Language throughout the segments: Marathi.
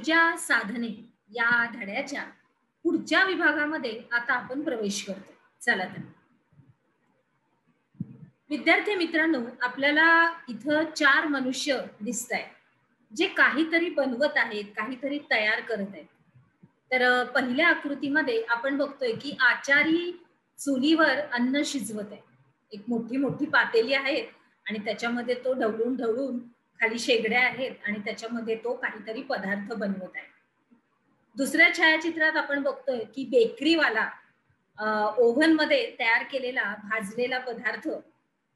ऊर्जा साधने या धड्याच्या पुढच्या विभागामध्ये आता आपण प्रवेश करतो. चला तर विद्यार्थी मित्रांनो, आपल्याला इथं 4 मनुष्य दिसतायत जे काहीतरी बनवत आहेत, काहीतरी तयार करत आहेत. तर पहिल्या आकृतीमध्ये आपण बघतोय की आचारी चुलीवर अन्न शिजवत आहे. एक मोठी मोठी पातेली आहेत आणि त्याच्यामध्ये तो ढवळून ढवळून खाली शेगड्या आहेत आणि त्याच्यामध्ये तो काहीतरी पदार्थ बनवत आहे. दुसऱ्या छायाचित्रात आपण बघतोय की बेकरीवाला ओव्हन मध्ये तयार केलेला भाजलेला पदार्थ,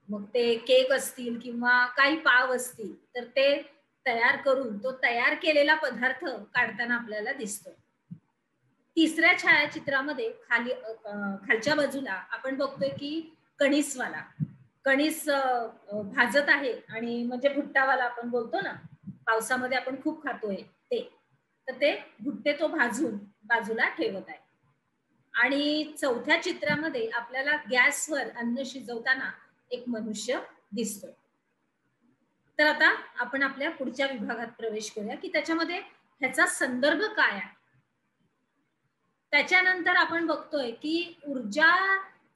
मग ते केक असतील किंवा काही पाव असतील, तर ते तयार करून तो तयार केलेला पदार्थ काढताना आपल्याला दिसतो. तिसऱ्या छायाचित्रामध्ये खालच्या बाजूला आपण बघतोय की कणीसवाला कणीस भाजत आहे, आणि म्हणजे भुट्टावाला आपण बोलतो ना, पावसामध्ये आपण खूप खातोय ते, तर ते भुट्टे तो भाजून बाजूला ठेवत आहे. आणि चौथ्या चित्रामध्ये आपल्याला गॅसवर अन्न शिजवताना एक मनुष्य दिसतो. तर आता आपण आपल्या पुढच्या विभागात प्रवेश करूया की त्याच्यामध्ये ह्याचा संदर्भ काय आहे. त्याच्यानंतर आपण बघतोय की ऊर्जा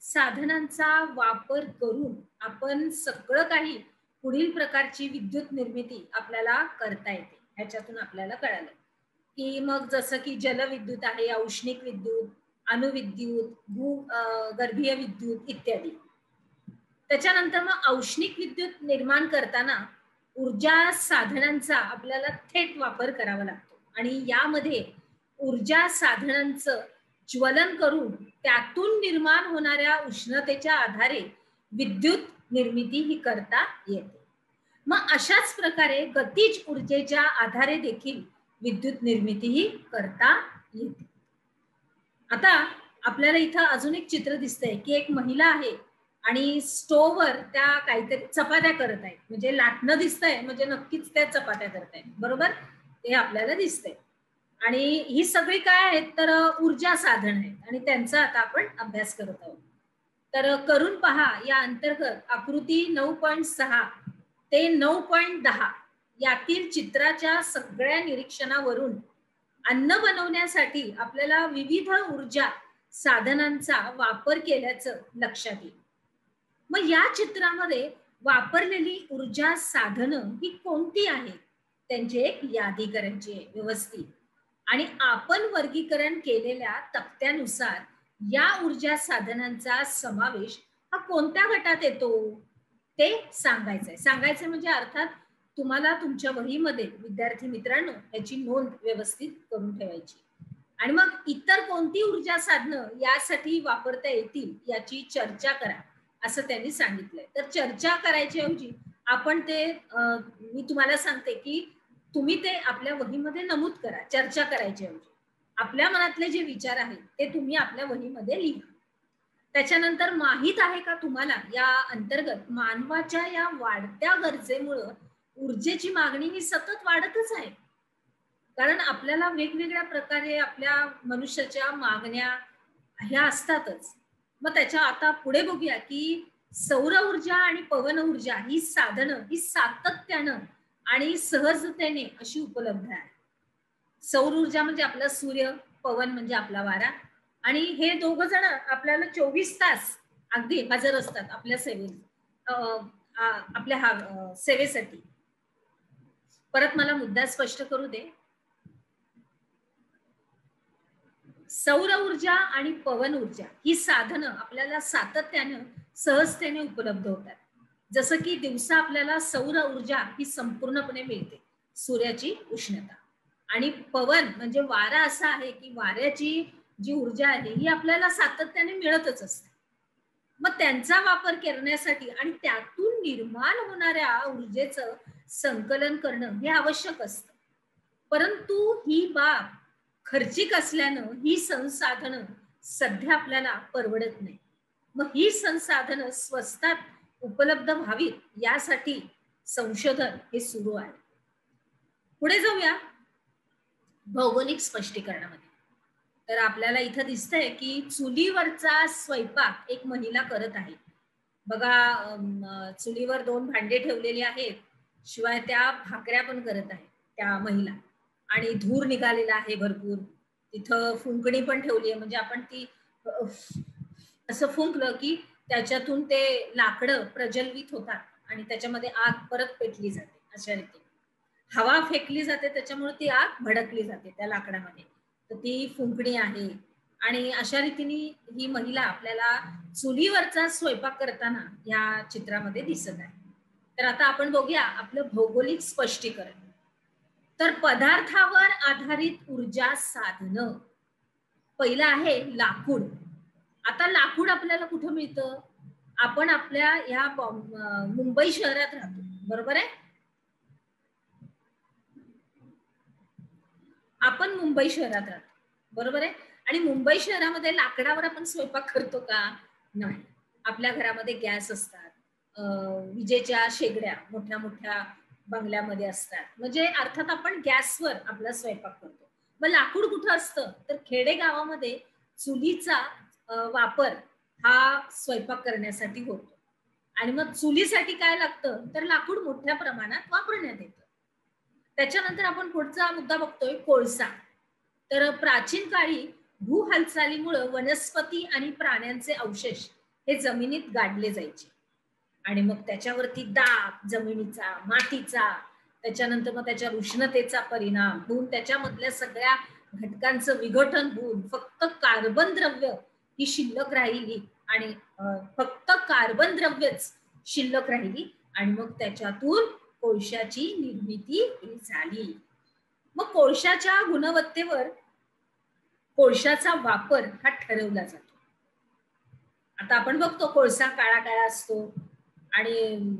साधनांचा वापर करून आपण सगळं काही पुढील प्रकारची विद्युत निर्मिती आपल्याला करता येते. ह्याच्यातून आपल्याला कळालं की मग जसं की जलविद्युत आहे, औष्णिक विद्युत, अणुविद्युत, गर्भीय विद्युत इत्यादी. त्याच्यानंतर मग औष्णिक विद्युत निर्माण करताना ऊर्जा साधनांचा आपल्याला थेट वापर करावा लागतो, आणि यामध्ये ऊर्जा साधनांचं ज्वलन करून त्यातून निर्माण होणाऱ्या उष्णतेच्या आधारे विद्युत निर्मिती ही करता येते. मग अशाच प्रकारे गतिज ऊर्जेच्या आधारे देखील विद्युत निर्मिती ही करता येते. आता आपल्याला इथं अजून एक चित्र दिसतंय की एक महिला आहे आणि स्टोव्हवर त्या काहीतरी चपात्या करत आहेत. म्हणजे लाटणं दिसतंय, म्हणजे नक्कीच त्या चपात्या करत आहेत, बरोबर, ते आपल्याला दिसतंय. आणि ही सगळी काय आहेत तर ऊर्जा साधन आहेत, आणि त्यांचा आता आपण अभ्यास करत आहोत. तर करून पहा या अंतर्गत आकृती 9.6 ते 9.10 यातील चित्राच्या सगळ्या निरीक्षणावरून अन्न बनवण्यासाठी आपल्याला विविध ऊर्जा साधनांचा वापर केल्याचं लक्षात येईल. मग या चित्रामध्ये वापरलेली ऊर्जा साधनं ही कोणती आहेत, त्यांची एक यादी करायची आहे व्यवस्थित, आणि आपण वर्गीकरण केलेल्या तक्त्यानुसार या ऊर्जा साधनांचा समावेश हा कोणत्या गटात येतो ते सांगायचंय. सांगायचं म्हणजे अर्थात तुम्हाला तुमच्या वहीमध्ये विद्यार्थी मित्रांनो याची नोंद व्यवस्थित करून ठेवायची, आणि मग इतर कोणती ऊर्जा साधनं यासाठी वापरता येतील याची चर्चा करा असं त्यांनी सांगितलंय. तर चर्चा करायच्या ऐवजी आपण ते मी तुम्हाला सांगते की तुम्ही ते आपल्या वहीमध्ये नमूद करा. चर्चा करायच्या ऐवजी आपल्या मनातले जे विचार आहेत ते तुम्ही आपल्या वहीमध्ये लिहा. त्याच्यानंतर माहित आहे का तुम्हाला या अंतर्गत मानवाच्या या वाढत्या गरजेमुळं ऊर्जेची मागणी ही सतत वाढतच आहे. कारण आपल्याला वेगवेगळ्या प्रकारे आपल्या मनुष्याच्या मागण्या ह्या असतातच. मग त्याच्या आता पुढे बघूया की सौर ऊर्जा आणि पवन ऊर्जा ही साधनं ही सातत्यानं आणि सहजतेने अशी उपलब्ध आहे. सौर ऊर्जा म्हणजे आपला सूर्य, पवन म्हणजे आपला वारा, आणि हे दोघ जण आपल्याला 24 तास अगदी हजर असतात आपल्या सेवेसाठी. परत मला मुद्दा स्पष्ट करू दे. सौर ऊर्जा आणि पवन ऊर्जा ही साधनं आपल्याला सातत्यानं सहजतेने उपलब्ध होतात. जसं की दिवसा आपल्याला सौर ऊर्जा ही संपूर्णपणे मिळते, सूर्याची उष्णता, आणि पवन म्हणजे वारा असा आहे की वाऱ्याची जी ऊर्जा आहे ही आपल्याला सातत्याने मिळतच असते. मग त्यांचा वापर करण्यासाठी आणि त्यातून निर्माण होणाऱ्या ऊर्जेचं संकलन करणं हे आवश्यक असतं. परंतु ही बाब खर्चिक असल्यानं ही संसाधनं सध्या आपल्याला परवडत नाही. मग ही संसाधनं स्वस्तात उपलब्ध व्हावीत यासाठी संशोधन हे सुरू आहे. पुढे जाऊया भौगोलिक स्पष्टीकरणामध्ये. तर आपल्याला इथं दिसतंय की चुलीवरचा स्वयंपाक एक महिला करत आहे. बघा, चुलीवर 2 भांडे ठेवलेली आहेत, शिवाय त्या भाकऱ्या पण करत आहेत त्या महिला, आणि धूर निघालेला आहे भरपूर. तिथं फुंकणी पण ठेवली आहे, म्हणजे आपण ती असं फुंकलं की त्याच्यातून ते लाकडं प्रज्वलित होतात आणि त्याच्यामध्ये आग परत पेटली जाते. अशा रीतीने हवा फेकली जाते, त्याच्यामुळे ती आग भडकली जाते त्या लाकडामध्ये. तर ती फुंकणी आहे. आणि अशा रीतीने ही महिला आपल्याला चुलीवरचा स्वयंपाक करताना या चित्रामध्ये दिसत आहे. तर आता आपण बघूया आपलं भौगोलिक स्पष्टीकरण. तर पदार्थावर आधारित ऊर्जा साधनं. पहिलं आहे लाकूड. आता लाकूड आपल्याला कुठं मिळतं? आपण आपल्या ह्या मुंबई शहरात राहतो, बरोबर आहे? आपण मुंबई शहरात राहतो, बरोबर आहे? आणि मुंबई शहरामध्ये लाकडावर आपण स्वयंपाक करतो का? नाही. आपल्या घरामध्ये गॅस असतात, विजेच्या शेगड्या मोठ्या मोठ्या बंगल्यामध्ये असतात, म्हणजे अर्थात आपण गॅसवर आपला स्वयंपाक करतो. मग लाकूड कुठं असतं? तर खेडेगावामध्ये चुलीचा वापर हा स्वयंपाक करण्यासाठी होतो. आणि मग चुलीसाठी काय लागतं? तर लाकूड मोठ्या प्रमाणात वापरण्यात येतं. त्याच्यानंतर आपण पुढचा मुद्दा बघतोय, कोळसा. तर प्राचीन काळी भू हालचालीमुळे वनस्पती आणि प्राण्यांचे अवशेष हे जमिनीत गाडले जायचे आणि मग त्याच्यावरती दाब जमिनीचा, मातीचा, त्याच्यानंतर मग त्याच्या उष्णतेचा परिणाम होऊन त्याच्यामधल्या सगळ्या घटकांचं विघटन होऊन फक्त कार्बन द्रव्य ही शिल्लक राहिली आणि फक्त कार्बन द्रव्यच शिल्लक राहिली आणि मग त्याच्यातून कोळशाची निर्मिती झाली. मग कोळशाच्या गुणवत्तेवर कोळशाचा वापर हा ठरवला जातो. आता आपण बघतो कोळसा काळा काळा असतो आणि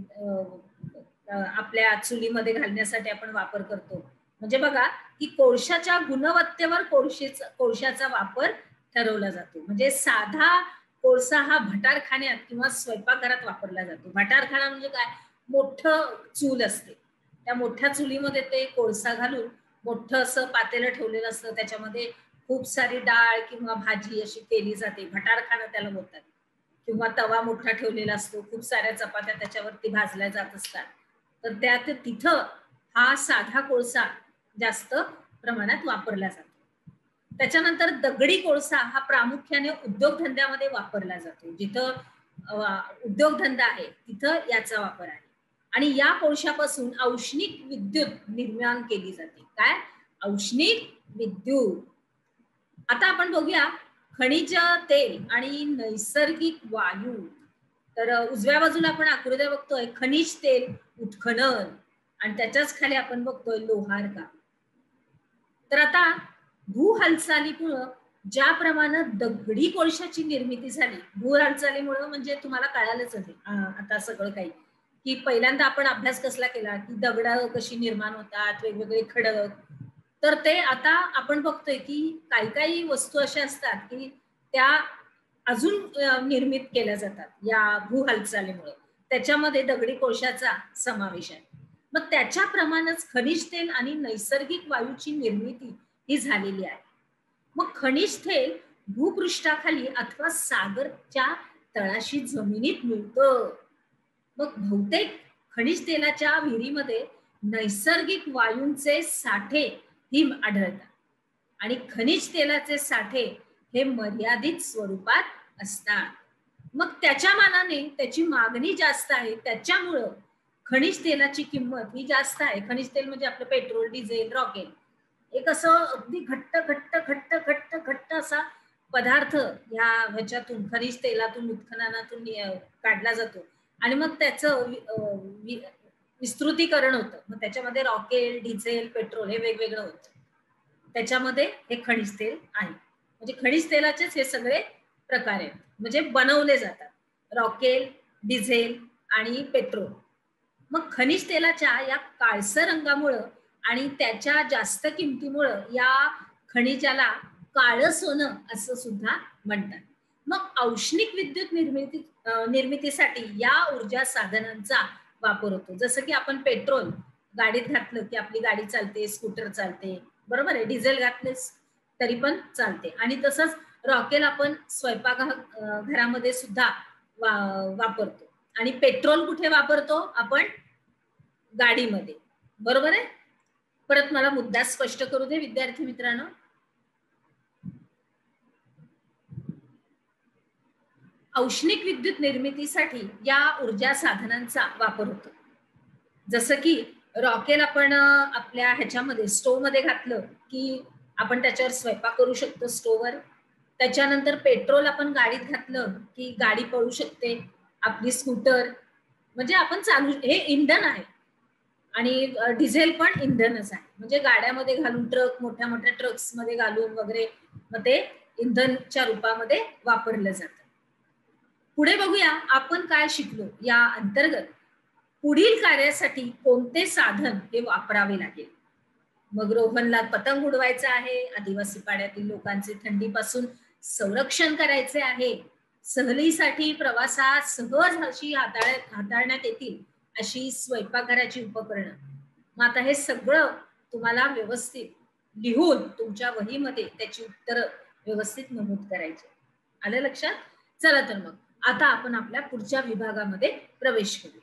आपल्या चुलीमध्ये घालण्यासाठी आपण वापर करतो. म्हणजे बघा की कोळशाच्या गुणवत्तेवर कोळशाचा वापर ठरवला जातो. म्हणजे साधा कोळसा हा भटारखान्यात किंवा स्वयंपाकघरात वापरला जातो. भटारखाना म्हणजे काय? मोठं चूल असते, त्या मोठ्या चुलीमध्ये ते कोळसा घालून मोठं असं पातेलं ठेवलेलं असतं, त्याच्यामध्ये खूप सारी डाळ किंवा भाजी अशी केली जाते. भटारखाना त्याला बोलतात. किंवा तवा मोठा ठेवलेला असतो, खूप साऱ्या चपात्या त्याच्यावरती भाजल्या जात असतात. तर त्यात तिथं हा साधा कोळसा जास्त प्रमाणात वापरला जातो. त्याच्यानंतर दगडी कोळसा हा प्रामुख्याने उद्योगधंद्यामध्ये वापरला जातो. जिथं उद्योगधंदा आहे तिथं याचा वापर आहे आणि या कोळशापासून औष्णिक विद्युत निर्माण केली जाते. काय? औष्णिक विद्युत. आता आपण बघूया खनिज तेल आणि नैसर्गिक वायू. तर उजव्या बाजूला आपण आकृत्या बघतोय, खनिज तेल उत्खनन आणि त्याच्याच खाली आपण बघतोय लोहार काम. तर आता भू हालचालीमुळं ज्याप्रमाणे दगडी कोळशाची निर्मिती झाली, भू हालचालीमुळं म्हणजे तुम्हाला कळालंच आहे आता सगळं काही, की पहिल्यांदा आपण अभ्यास कसला केला की दगड कशी निर्माण होतात, वेगवेगळे खडक. तर ते आता आपण बघतोय की काही काही वस्तू अशा असतात की त्या अजून निर्मित केल्या जातात या भू हालचालीमुळे. त्याच्यामध्ये दगडी कोळशाचा समावेश आहे. मग त्याच्याप्रमाणेच खनिज तेल आणि नैसर्गिक वायूची निर्मिती ही झालेली आहे. मग खनिज तेल भूपृष्ठाखाली अथवा सागरच्या तळाशी जमिनीत मिळतं. मग बहुतेक खनिज तेलाच्या विहिरीमध्ये नैसर्गिक वायूंचे साठे ही आढळतात आणि खनिज तेलाचे साठे हे मर्यादित स्वरूपात असतात. मग त्याच्या मानाने त्याची मागणी जास्त आहे, त्याच्यामुळं खनिज तेलाची किंमत ही जास्त आहे. खनिज तेल म्हणजे आपलं पेट्रोल, डिझेल, रॉकेल, एक असं अगदी घट्ट घट्ट घट्ट घट्ट घट्ट असा पदार्थ ह्याच्यातून खनिज तेलातून उत्खननातून काढला जातो आणि मग त्याचं विस्तृतीकरण होतं. मग त्याच्यामध्ये रॉकेल, डिझेल, पेट्रोल हे वेगवेगळं होतं. त्याच्यामध्ये हे खनिज तेल आहे. म्हणजे खनिज तेलाचेच हे सगळे प्रकार आहेत, म्हणजे बनवले जातात रॉकेल, डिझेल आणि पेट्रोल. मग खनिज तेलाच्या या काळसर रंगामुळं आणि त्याच्या जास्त किमतीमुळं या खनिजाला काळं सोनं असं सुद्धा म्हणतात. मग औष्णिक विद्युत निर्मितीसाठी या ऊर्जा साधनांचा वापर होतो. जसं की आपण पेट्रोल गाडीत घातलं की आपली गाडी चालते, स्कूटर चालते, बरोबर आहे. डिझेल घातलेस तरी पण चालते. आणि तसंच रॉकेल आपण स्वयंपाक घरामध्ये सुद्धा वापरतो आणि पेट्रोल कुठे वापरतो आपण? गाडीमध्ये, बरोबर आहे. परत मला मुद्दा स्पष्ट करू दे विद्यार्थी मित्रांनो. औष्णिक विद्युत निर्मितीसाठी या ऊर्जा साधनांचा वापर होतो. जसं की रॉकेल आपण आपल्या ह्याच्यामध्ये स्टोव्ह मध्ये घातलं की आपण त्याच्यावर स्वयंपाक करू शकतो स्टोव्हवर. त्याच्यानंतर पेट्रोल आपण गाडीत घातलं की गाडी पळू शकते, आपली स्कूटर, म्हणजे आपण चालू, हे इंधन आहे. आणि डिझेल पण इंधनच आहे, म्हणजे गाड्यामध्ये घालून ट्रक, मोठ्या मोठ्या ट्रक्स मध्ये घालून वगैरे मग ते इंधनच्या रूपामध्ये वापरलं जातं. पुढे बघूया आपण काय शिकलो या अंतर्गत. पुढील कार्यासाठी कोणते साधन हे वापरावे लागेल. मग रोहनला पतंग उडवायचा आहे, आदिवासी पाड्यातील लोकांचे थंडीपासून संरक्षण करायचे आहे, सहलीसाठी प्रवासात सहज अशी हाताळण्यात येतील अशी स्वयंपाकघराची उपकरणं. मग आता हे सगळं तुम्हाला व्यवस्थित लिहून तुमच्या वहीमध्ये त्याची उत्तरं व्यवस्थित नमूद करायची. आलं लक्षात? चला तर मग आता आपण आपल्या पुढच्या विभागामध्ये प्रवेश करू.